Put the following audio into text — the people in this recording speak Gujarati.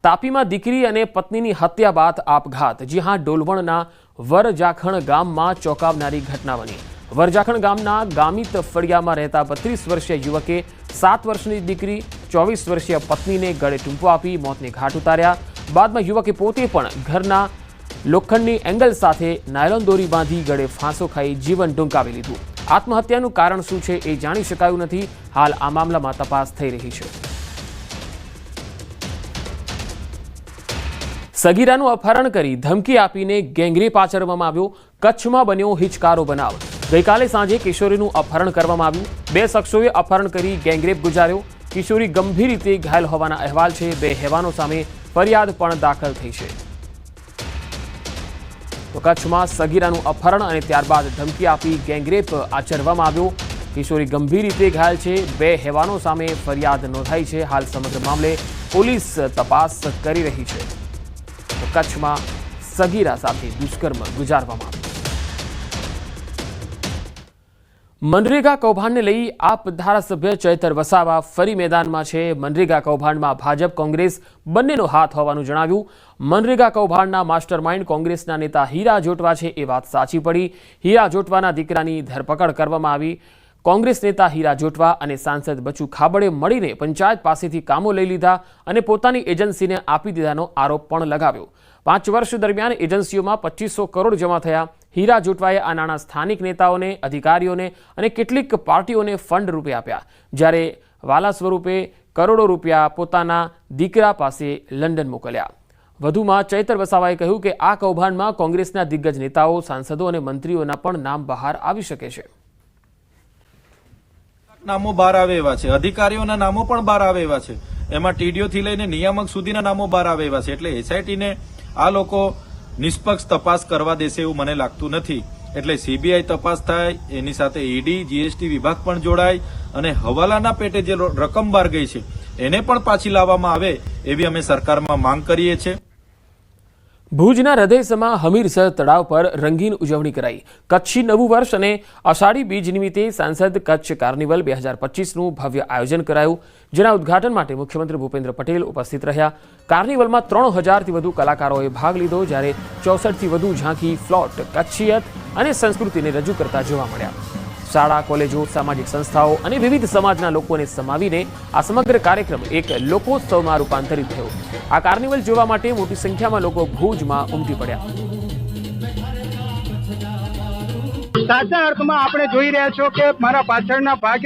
તાપીમાં દીકરી અને પત્નીની હત્યા બાદ આપઘાત। જી હા, ડોલવણના વરજાખણ ગામમાં ચોંકાવનારી ઘટના બની। વરજાખણ ગામના ગામિત ફળિયામાં રહેતા 32 વર્ષીય યુવકે 7 વર્ષની દીકરી 24 વર્ષીય પત્નીને ગળે ટૂંપો આપી મોતને ઘાટ ઉતાર્યા। બાદમાં યુવકે પોતે પણ ઘરના લોખંડની એંગલ સાથે નાયલોન દોરી બાંધી ગળે ફાંસો ખાઈ જીવન ટૂંકાવી લીધું। આત્મહત્યાનું કારણ શું છે એ જાણી શકાયું નથી। હાલ આ મામલામાં તપાસ થઈ રહી છે। સગીરાનું અપહરણ કરી ધમકી આપીને ગેંગરેપ આચરવામાં આવ્યો। કચ્છમાં બન્યો હિચકારો બનાવ। ગઈકાલે સાંજે કિશોરીનું અપહરણ કરવામાં આવ્યું। 2 શખ્સોએ અપહરણ કરી ગેંગરેપ ગુજાર્યો। કિશોરી ગંભીર રીતે ઘાયલ હોવાના અહેવાલ છે। 2 હેવાનો સામે ફરિયાદ પણ દાખલ થઈ છે। તો કચ્છમાં સગીરાનું અપહરણ અને ત્યારબાદ ધમકી આપી ગેંગરેપ આચરવામાં આવ્યો। કિશોરી ગંભીર રીતે ઘાયલ છે। 2 હેવાનો સામે ફરિયાદ નોંધાઈ છે। હાલ સમગ્ર મામલે પોલીસ તપાસ કરી રહી છે। કચ્છમાં સગીરા સાથે દુષ્કર્મ ગુજારવામાં આવ્યું। મનરેગા કૌભાંડને લઈ આપ ધારાસભ્ય ચૈતર વસાવા ફરી મેદાનમાં છે। મનરેગા કૌભાંડમાં ભાજપ કોંગ્રેસ બંનેનો હાથ હોવાનું જણાવ્યું। મનરેગા કૌભાંડના માસ્ટરમાઇન્ડ કોંગ્રેસના નેતા હીરા જોટવા છે એ વાત સાચી પડી। હીરા જોટવાના દીકરાની ધરપકડ કરવામાં આવી। કોંગ્રેસ નેતા હીરા જોટવા અને સાંસદ બચુ ખાબડે મળીને પંચાયત પાસેથી કામો લઈ લીધા અને પોતાની એજન્સીને આપી દીધાનો આરોપ પણ લગાવ્યો। 5 વર્ષ દરમિયાન એજન્સીઓમાં 2500 કરોડ જમા થયા। હીરા જોટવાએ આ નાણાં સ્થાનિક નેતાઓને, અધિકારીઓને અને કેટલીક પાર્ટીઓને ફંડ રૂપે આપ્યા, જ્યારે વાલા સ્વરૂપે કરોડો રૂપિયા પોતાના દીકરા પાસે લંડન મોકલ્યા। વધુમાં ચૈતર વસાવાએ કહ્યું કે આ કૌભાંડમાં કોંગ્રેસના દિગ્ગજ નેતાઓ, સાંસદો અને મંત્રીઓના પણ નામ બહાર આવી શકે છે। નામો બહાર આવે એવા છે, અધિકારીઓના નામો પણ બહાર આવે એવા છે, એમાં ટીડીઓ થી લઈને નિયામક સુધીના નામો બહાર આવે એવા છે। એટલે એસઆઈટી ને આ લોકો નિષ્પક્ષ તપાસ કરવા દેશે એવું મને લાગતું નથી। એટલે સીબીઆઈ તપાસ થાય, એની સાથે ઈડી, જીએસટી વિભાગ પણ જોડાય અને હવાલાના પેટે જે રકમ બહાર ગઈ છે એને પણ પાછી લાવવામાં આવે એવી અમે સરકારમાં માંગ કરીએ છીએ। ભુજના હૃદયસમા હમીરસર તળાવ પર રંગીન ઉજવણી કરાઈ। કચ્છી નવું વર્ષ અને અષાઢી બીજ નિમિત્તે સાંસદ કચ્છ કાર્નિવલ 2025નું ભવ્ય આયોજન કરાયું, જેના ઉદ્ઘાટન માટે મુખ્યમંત્રી ભૂપેન્દ્ર પટેલ ઉપસ્થિત રહ્યા। કાર્નિવલમાં 3000થી વધુ કલાકારોએ ભાગ લીધો, જ્યારે 64થી વધુ ઝાંખી ફ્લોટ કચ્છિયત અને સંસ્કૃતિને રજૂ કરતા જોવા મળ્યા। શાળા, કોલેજો, સામાજિક સંસ્થાઓ અને વિવિધ સમાજના લોકોને સમાવીને આ સમગ્ર કાર્યક્રમ એક લોકોત્સવમાં રૂપાંતરિત થયો। આ કાર્નિવલ જોવા માટે મોટી સંખ્યામાં લોકો ભુજમાં ઉમટી પડ્યા। સાચા અર્થમાં આપણે જોઈ રહ્યા છો કે મારા પાછળના ભાગે